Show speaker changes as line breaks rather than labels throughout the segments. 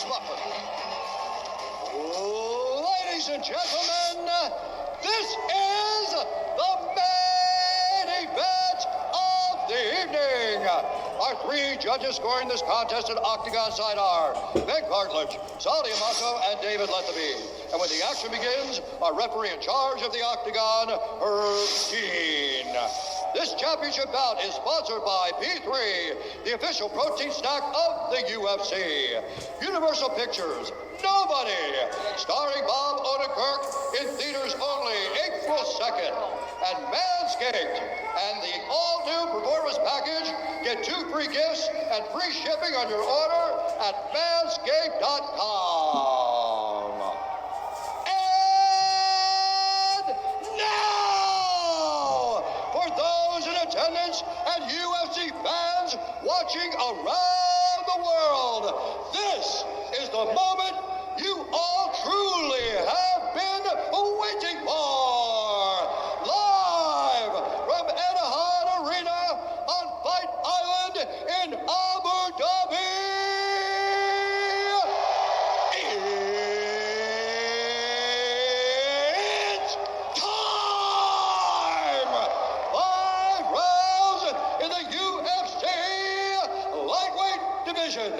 Buffer.
Ladies and gentlemen, this is the main event of the evening. Our three judges scoring this contest at Octagon side are Ben Cartledge, Sal D'Amato, and David Letheby. And when the action begins, our referee in charge of the Octagon, Herb Dean. This championship bout is sponsored by P3, the official protein snack of the UFC. Universal Pictures, Nobody, starring Bob Odenkirk, in theaters only April 2nd. And Manscaped and the all-new Performance Package. Get 2 free gifts and free shipping on your order at manscaped.com. And now, for those in attendance and UFC fans watching around the world, this is the moment you all truly have been waiting for. Live from Anaheim Arena on Fight Island in Abu Dhabi. It's time! 5 rounds in the UFC lightweight division.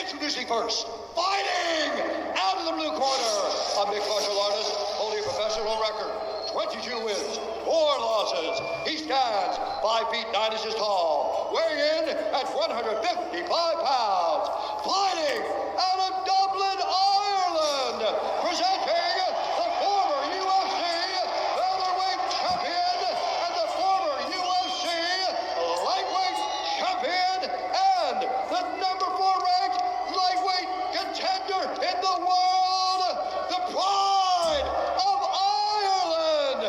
Introducing first, fighting out of the blue corner, a mixed martial artist holding a professional record, 22 wins, 4 losses. He stands 5 feet 9 inches tall, weighing in at 155 pounds. Fighting out of Dublin, Ireland, presenting the former UFC featherweight champion and the former UFC lightweight champion and the number 4 ranked lightweight contender in the world, the pride of Ireland,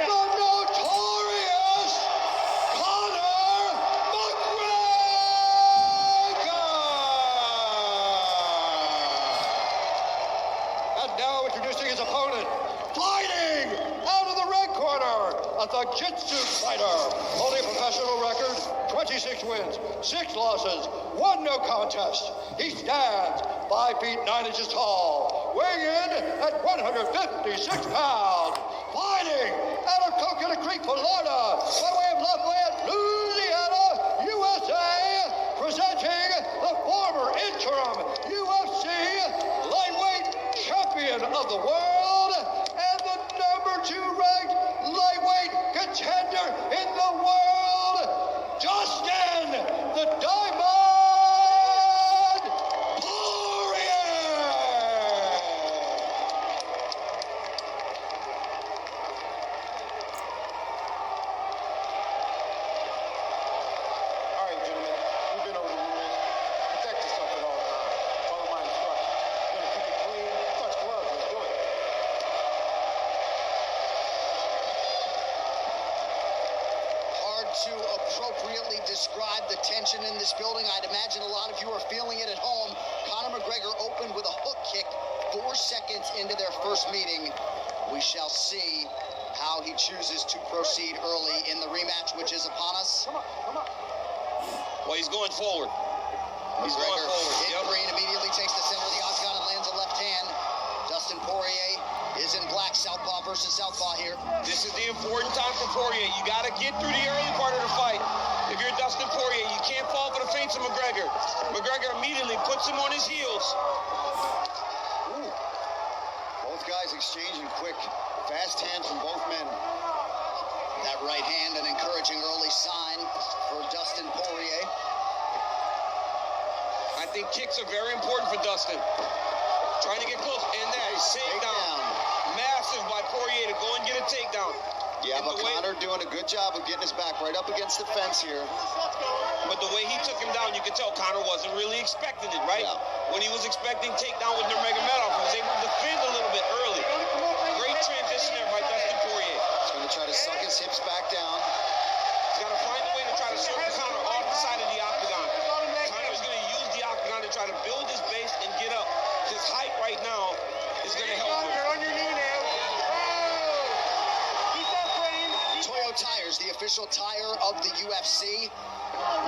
the notorious Konor Macgregor. And now introducing his opponent, fighting out of the red corner, a Jiu-Jitsu fighter, holding a professional record, 26 wins, 6 losses, 1 no contest. He stands 5 feet 9 inches tall, weighing in at 156 pounds. Fighting out of Coconut Creek, Florida, by way of Lafayette, Louisiana, USA, presenting the former interim UFC lightweight champion of the world and the number 2 ranked lightweight contender in the world, Dustin, the Diamond Porie.
All right, gentlemen, we've been over the rules. Protect yourself at all times. Follow my instructions. We're gonna keep it clean. Touch gloves. Let's do it.
Hard to appropriately describe the tension in this building. I'd imagine a lot of you are feeling it at home. Conor McGregor opened with a hook kick 4 seconds into their first meeting. We shall see how he chooses to proceed early in the rematch, which is upon us.
Well, he's going forward. He's going
McGregor
forward.
in green, immediately takes the center of the octagon and lands a left hand. Dustin Porie is in black, southpaw versus southpaw here.
This is the important time for Porie. You got to get through the early part of the fight. If you're Dustin Porie, you can't fall for the feints of McGregor. McGregor immediately puts him on his heels.
Ooh. Both guys exchanging quick, fast hands from both men. That right hand, an encouraging early sign for Dustin Porie.
I think kicks are very important for Dustin. Trying to get close. And there, he's takedown. Massive by Porie to go and get a takedown.
Yeah, but Conor doing a good job of getting his back right up against the fence here.
But the way he took him down, you could tell Conor wasn't really expecting it, right?
Yeah.
When he was expecting takedown with Nurmagomedov, he was able to defend a little bit early. Great transition there by Dustin Porie.
He's going to try to suck his hips back down.
He's got to find a way to try to circle Conor off the side of the octagon. Conor's going to use the octagon to try to build his base and get up. His height right now is going to help him.
On your knee now.
Toyo Tires, the official tire of the UFC.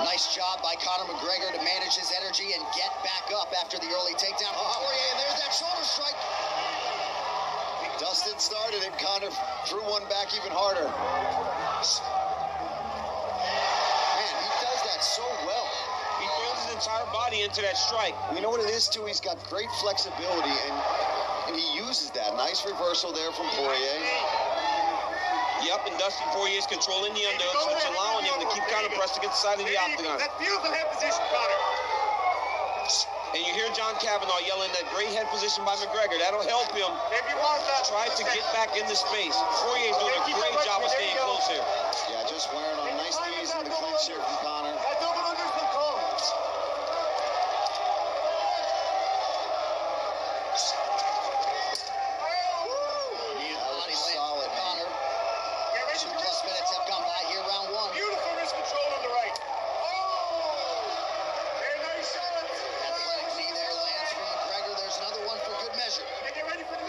Nice job by Conor McGregor to manage his energy and get back up after the early takedown from
Konor threw one back even harder. Man, he does that so well.
He throws his entire body into that strike.
You know what it is, too? He's got great flexibility, and he uses that. Nice reversal there from Porye.
Yep, and Dustin Porie is controlling the underhooks, which allowing him to keep Konor pressed against the side of the octagon.
That's beautiful head position, Konor.
And you hear John Kavanaugh yelling that great head position by McGregor. That'll help him try to get back into space. Porier's doing a great job of staying close here.
Yeah, just wearing on nice knees in the clinch here from Konor.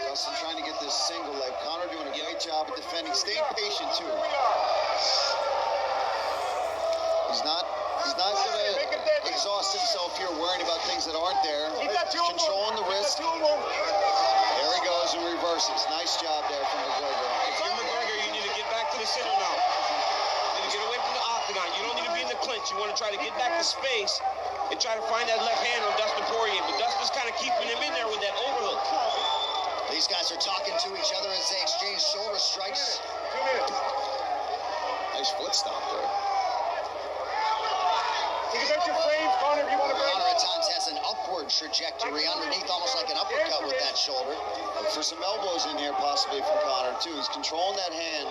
Dustin trying to get this single leg. Konor doing a great job at defending. Staying patient, too. He's not going to exhaust himself here worrying about things that aren't there. Controlling the wrist. There he goes and reverses. Nice job there from McGregor.
If you're McGregor, you need to get back to the center now. You need to get away from the octagon. You don't need to be in the clinch. You want to try to get back to space and try to find that left hand on Dustin Porie. But Dustin's kind of keeping him in there with that overhook.
These guys are talking to each other as they exchange shoulder strikes.
2 minutes.
Nice foot stomp there.
Think about your frames, Konor, if you want to break.
Konor at times has an upward trajectory underneath, almost like an uppercut with that shoulder.
Look for some elbows in here possibly from Konor, too. He's controlling that hand.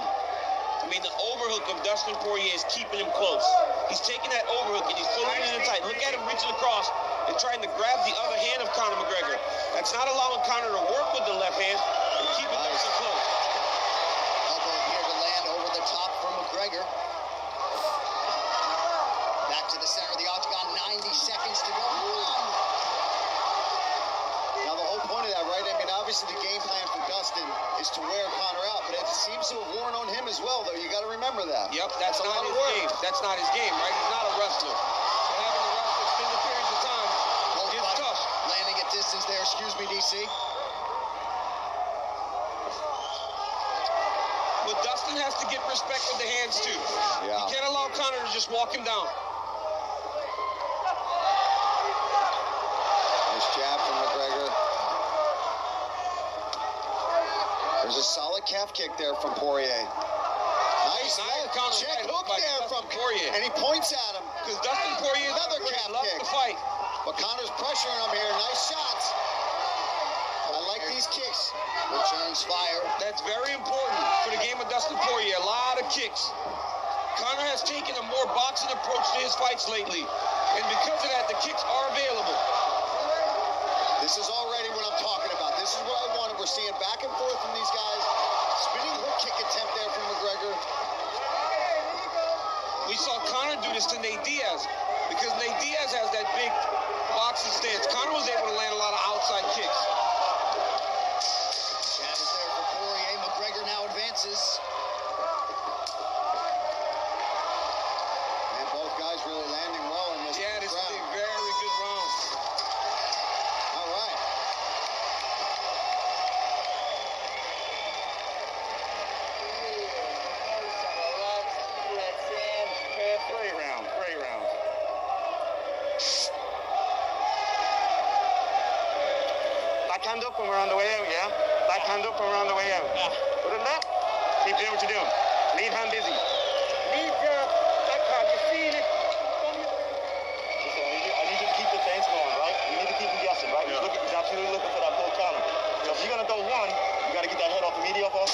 I mean, the overhook of Dustin Porie is keeping him close. He's taking that overhook and he's pulling it in tight. Look at him reaching across and trying to grab the other hand of Konor McGregor. That's not allowing Konor to work with the left hand and keeping Dustin close.
Elbow here to land over the top from McGregor. Back to the center of the octagon, 90 seconds to go.
Now, the whole point of that, right? I mean, obviously the game plan for Dustin is to wear Konor out, but it seems to have worn on him as well, though. You got to remember that.
Yep, that's not his game. That's not his game, right? He's not a wrestler. Having to wrestle extended periods of time is tough.
Landing at distance there, excuse me, DC.
But Dustin has to get respect with the hands, too.
Yeah.
He can't allow Konor to just walk him down.
Nice jab from McGregor. There's a solid calf kick there from Porye. Nice check hook there from
Porye.
And he points at him.
Because Dustin Porie is
Another calf
loves
kick.
to fight.
But Konor's pressuring him here. Nice shots. I like these kicks.
Returns fire.
That's very important for the game of Dustin Porie. A lot of kicks. Konor has taken a more boxing approach to his fights lately. And because of that, the kicks are available.
This is already what I'm talking about. This is what I wanted. We're seeing back and forth from these guys. Spinning hook kick attempt there from McGregor.
We saw Konor do this to Nate Diaz because Nate Diaz has that big boxing stance. Konor was able to land a lot of outside kicks.
Jab is there for Porie. McGregor now advances.
And both guys really landing well in this
Yeah, this is
round.
a very good round.
All right.
Great round. Backhand up when we're on the way out, yeah? Backhand up when we're on the way out. Other than that, keep doing what you're doing. Lead hand busy. Lead your backhand, you're seeing it. Listen, I need you to keep the fence going, right? You need to keep him guessing, right?
Yeah.
He's absolutely looking for that full counter. So if you're going to throw one, you got to get that head off immediately off.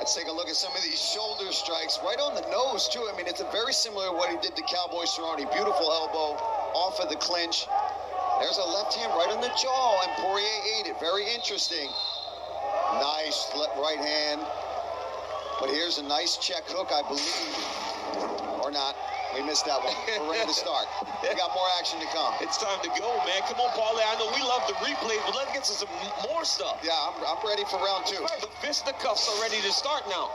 Let's take a look at some of these shoulder strikes. Right on the nose, too. I mean, it's a very similar to what he did to Cowboy Cerrone. Beautiful elbow off of the clinch. There's a left hand right on the jaw, and Porye ate it. Very interesting. Nice right hand. But here's a nice check hook, I believe. Or not. We missed that one. We're ready to start. We got more action to come.
It's time to go, man. Come on, Paulie. I know we love the replays, but let's get to some more stuff.
Yeah, I'm ready for round 2.
The fisticuffs are ready to start now.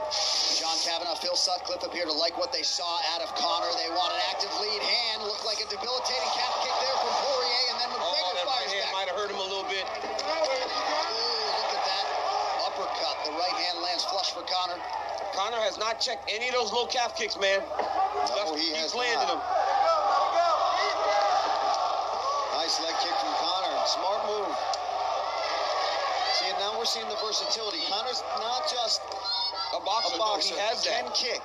John Kavanaugh, Phil Sutcliffe appear to like what they saw out of Konor. They want an active lead hand. Looked like a debilitating calf kick there from Porie, and then McGregor
That right
fires
hand
back.
might have hurt him a little bit.
Ooh, look at that uppercut
not checked any of those low calf kicks, man.
No, he has
landed them.
Nice leg kick from Konor. Smart move. See, and now we're seeing the versatility. Conor's not just
a boxer. He has that.
Can kick.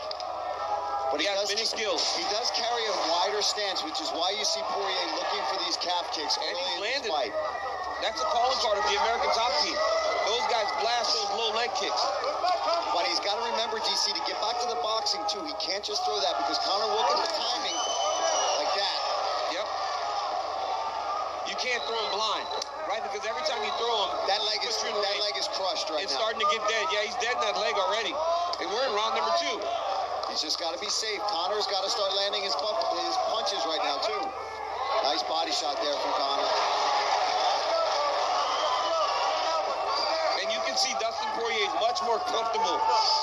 But
he has many skills.
He does carry a wider stance, which is why you see Poirier looking for these calf kicks early in this fight.
That's a calling card of the American top team. Those guys blast those low leg kicks.
But he's got to remember, DC, to get back to the boxing, too. He can't just throw that because Konor will get the timing like that.
Yep. You can't throw him blind, right? Because every time you throw him,
that leg is crushed right now.
It's starting to get dead. Yeah, he's dead in that leg already. And we're in round number 2.
He's just got to be safe. Conor's got to start landing his punches right now, too. Nice body shot there from Konor.
And you can see Dustin Poirier is much more comfortable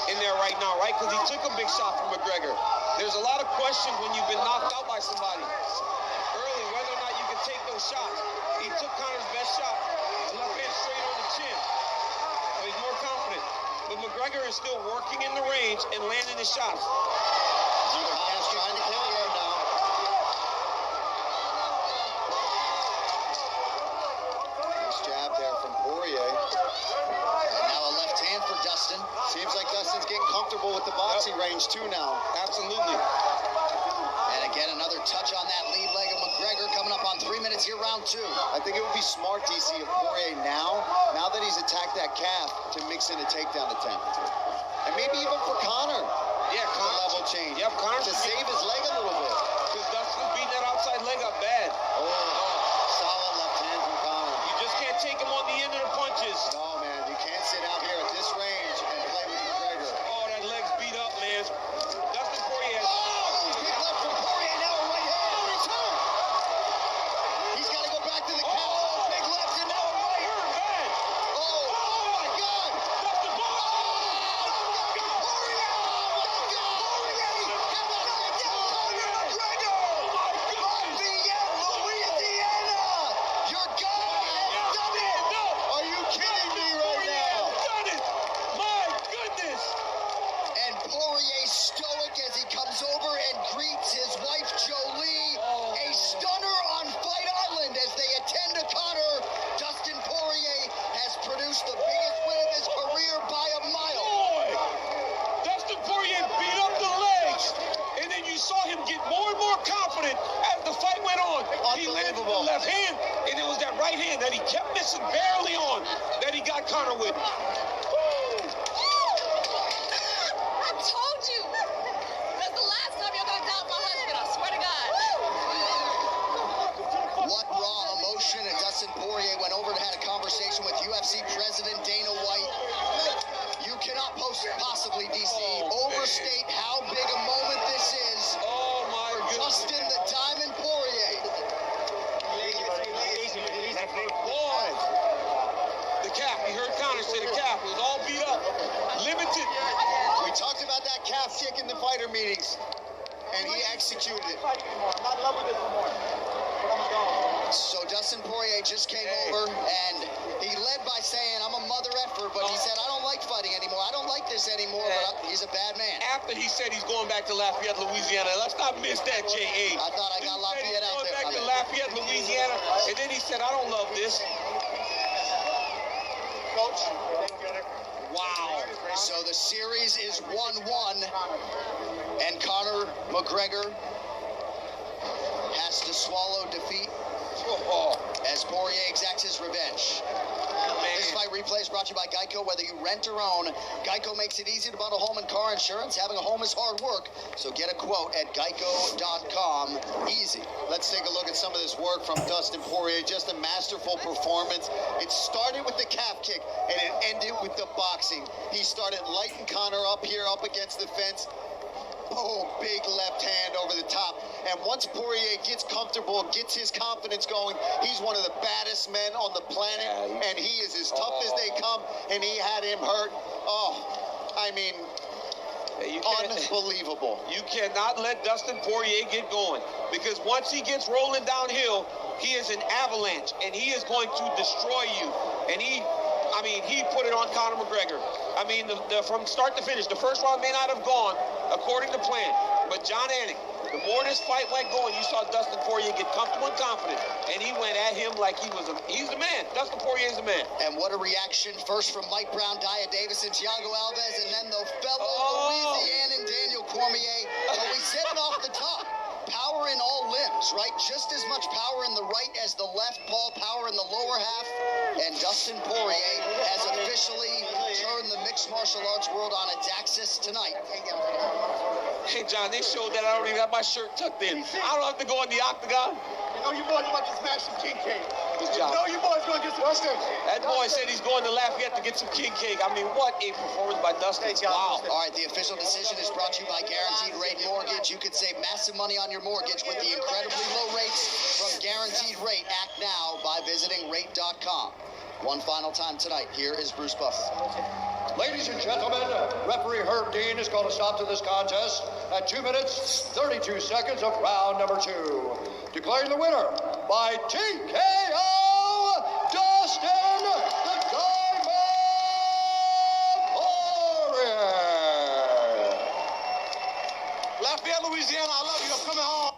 in there right now, right? Because he took a big shot from McGregor. There's a lot of questions when you've been knocked out by somebody early, whether or not you can take those shots. He took Conor's best shot, the left hand straight on the chin. So he's more confident. But McGregor is still working in the range and landing his shots.
Conor's trying to kill him now. Nice jab there from Poirier. And now a left hand for Dustin. Seems like Dustin's getting comfortable with the boxing range too now.
Absolutely.
And again, another touch on that lead leg of McGregor coming up on 3 minutes here, round 2. I think it would be smart, DC, of Poirier now that he's attacked that calf, to mix in a takedown attempt. And maybe even for Konor.
Yeah, Konor.
Level change.
Yep, Konor.
To save his leg a little bit.
Because Dustin's beating that outside leg up bad.
Solid left hand from Konor.
You just can't take him on the end of the punches.
No, man. You can't sit out here at this range and play with McGregor.
Oh, that leg's beat up, man. Dustin Poirier has...
Big left from Poirier, now a right hand. Oh, he's hurt. He's got to go back to the count. Big left and now a right.
Bad.
Oh my God.
Dustin
Unbelievable.
Left hand, and it was that right hand that he kept missing barely on that he got Konor with.
I told you. That's the last time you're gonna doubt my husband, I swear to God.
What raw emotion. And Dustin Poirier went over and had a conversation with UFC President Dana White. You cannot possibly, DC, overstate how big a moment this is.
Oh my goodness.
Dustin the Diamond Poirier.
Boy, the calf. He heard Konor say the calf. It was all beat up. Limited.
We talked about that calf kick in the fighter meetings, and he executed it.
I'm not in love with this no more. But I'm gone.
So Dustin Poirier just came over, and he led by saying, I'm a mother effer, but he said, I don't like fighting anymore. I don't like this anymore, but he's a bad man.
After he said he's going back to Lafayette, Louisiana. Let's not miss that, J.A.
I thought I got Lafayette out there.
Going back to Lafayette, Louisiana, and then he said, I don't love this.
Coach.
Wow.
So the series is 1-1, and Conor McGregor has to swallow defeat as Poirier exacts his revenge. This fight replay is brought to you by Geico. Whether you rent or own, Geico makes it easy to bundle home and car insurance. Having a home is hard work, so get a quote at geico.com. Easy. Let's take a look at some of this work from Dustin Poirier. Just a masterful performance. It started with the calf kick, and it ended with the boxing. He started lighting Conor up here, up against the fence. Oh, big left hand over the top. And once Poirier gets comfortable, gets his confidence going, he's one of the baddest men on the planet, and he is as tough as they come, and he had him hurt. Oh, I mean, unbelievable.
You cannot let Dustin Poirier get going, because once he gets rolling downhill, he is an avalanche, and he is going to destroy you. And he I mean, he put it on Conor McGregor. I mean, from start to finish, the first round may not have gone according to plan, but John Anik, the more this fight went going, you saw Dustin Porie get comfortable and confident, and he went at him like he's the man. Dustin Porie is the man.
And what a reaction, first from Mike Brown, Dia Davis, and Thiago Alves, and then the fellow Louisianan Daniel Cormier. But we said it off the top. Power in all limbs, right? Just as much power in the right as the left, Paul, power in the lower half. And Dustin Porie has officially turned the mixed martial arts world on its axis tonight.
Hey, John, they showed that I don't even have my shirt tucked in. I don't have to go in the octagon.
You know your boy's about to smash some king cake.
Good job.
You know your boy's going to get some Dustin.
That boy said he's going to Lafayette to get some king cake. I mean, what a performance by Dustin. Wow.
All right, the official decision is brought to you by Guaranteed Rate Mortgage. You could save massive money on your mortgage with the incredibly low rates from Guaranteed Rate. Act now by visiting rate.com. One final time tonight. Here is Bruce Buff.
Ladies and gentlemen, referee Herb Dean has called a stop to this contest at 2 minutes, 32 seconds of round number 2. Declaring the winner by TKO, Dastin the Diamond Porie.
Lafayette, Louisiana, I love you. I'm coming home.